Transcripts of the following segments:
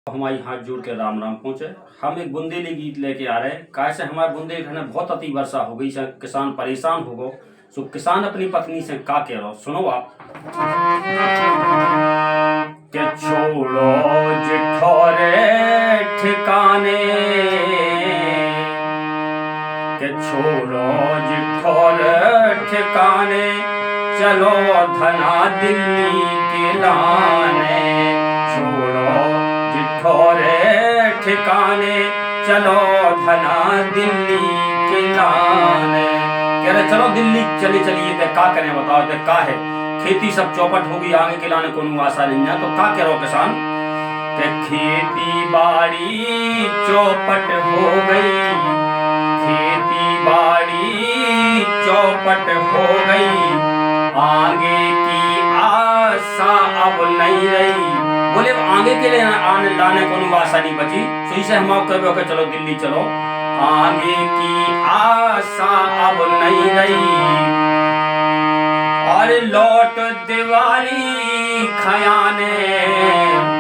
हमारी हाथ जोड़ के राम राम पहुंचे। हम एक बुंदेली गीत लेके आ रहे हैं। कैसे हमारे बुंदेलखंड में बहुत अति वर्षा हो गई से किसान परेशान हो गो। सो किसान अपनी पत्नी से का कह रहा, सुनो आप। के छोड़ो जिठोरे ठिकाने, के छोड़ो जिठोरे ठिकाने, चलो धना दिल्ली के लाने। छोड़ो जिठोरे ठिकाने, चलो धना दिल्ली के लाने। कह रहे चलो दिल्ली चलिए तो का करें बताओ, तो का है खेती सब चौपट होगी, आगे के लाने कोनो आशा नहीं है। तो का कह रहा किसान के खेती बाड़ी चौपट हो गई, खेती बाड़ी चौपट हो गई, आगे की आशा अब नहीं रही। बोले आगे के लिए आने लाने को आशा नहीं बची। तो इसे हम कहे चलो दिल्ली चलो, आगे की आशा अब नहीं रही। और लौट दिवाली खयाने,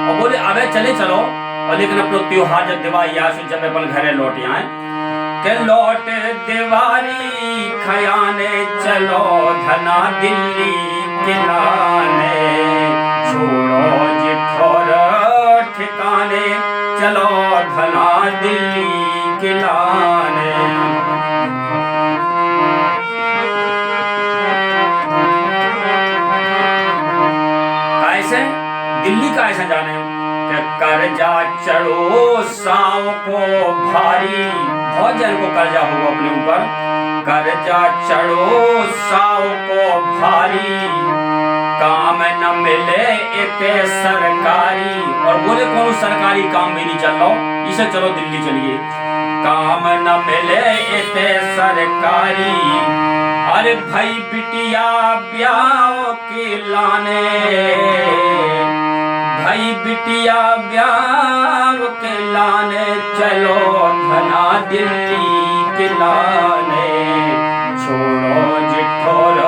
और बोले अबे चले चलो, और लेकिन अपनो त्योहार जब दिवाली आए जब अपन घरे लौट आए, के लौट दिवाली खयाने, चलो धना दिल्ली के लाने। छोड़ो जिठोर ठिकाने, चलो धना दिल्ली के लाने। कैसे दिल्ली का ऐसा जाने, कर्जा चढ़ो साव को भारी, बहुत जन को कर्जा हो अपने ऊपर। कर्जा चढ़ो साव को भारी, काम न मिले इते सरकारी, और बोले कौन सरकारी काम भी नहीं चल रहा, इसे चलो दिल्ली चलिए। काम न मिले इते सरकारी, अरे भाई बिटिया ब्याह के लाने, भाई बिटिया ब्याह के लाने, चलो धना दिल्ली के लाने। छोड़ो जिठोर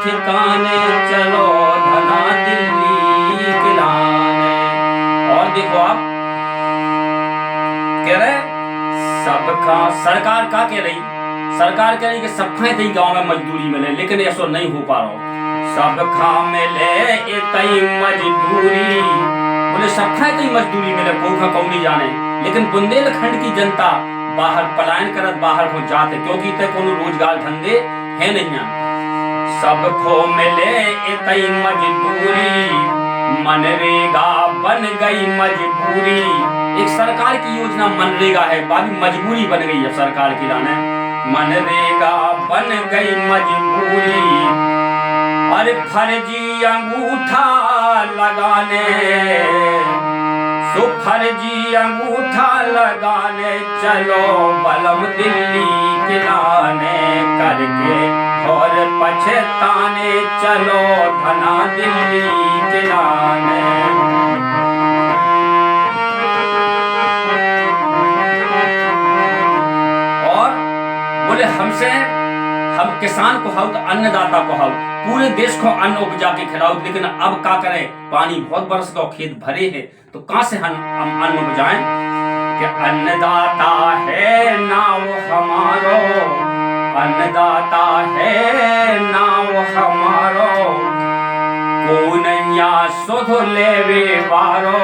ठिकाने, चलो धना दिल्ली के लाने। और देखो आप कह रहे सबका, सरकार का कह रही, सरकार कह रही कि सबका ही गांव में मजदूरी मिले, लेकिन ऐसा नहीं हो पा रहा। सबका मिले इतई मजदूरी, बोले सबका इतई मजदूरी मिले, कोखा कौनी जाने, लेकिन बुंदेलखंड की जनता बाहर पलायन करत बाहर हो जाते, क्योंकि इतने कोनो रोजगार धंधे है नहीं है। सबको मिले इतई मजदूरी, मनरेगा बन गई मजबूरी। एक सरकार की योजना मनरेगा है, बाकी मजबूरी बन गई है सरकार की लाने। मनरेगा बन गई मजबूरी, अरे फर्जी अंगूठा लगाने, सो फर्जी अंगूठा लगाने, चलो बलम दिल्ली के लाने। करके और पछताने, चलो धना दिल्ली के लाने। और बोले हमसे, हम किसान को हाउ तो अन्नदाता को हाउ, पूरे देश को अन्न उपजा के खिलाओ, लेकिन अब क्या करें, पानी बहुत बरस का खेत भरे हैं, तो कहां से हम अन्न उपजाएं। कि अन्नदाता है नाव हमारो, अन्नदाता है नाव हमारो, कोनैया सुध लेवे बारो,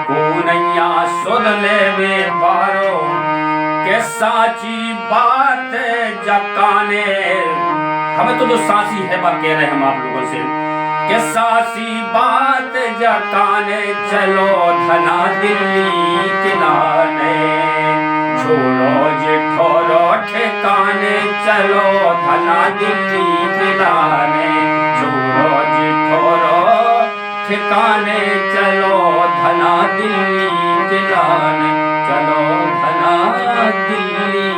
कोनैया सुध लेवे बारो। के साची बात जकाने, हमें तो जो सासी है बात कह रहे हैं हम आप लोगों से, के सासी बात जकाने, चलो धना दिल्ली के लाने। छोड़ो जिठोर ठिकाने, चलो धना दिल्ली के लाने। छोड़ो जिठोर ठिकाने, चलो धना दिल्ली के लाने। चलो धना दिल्ली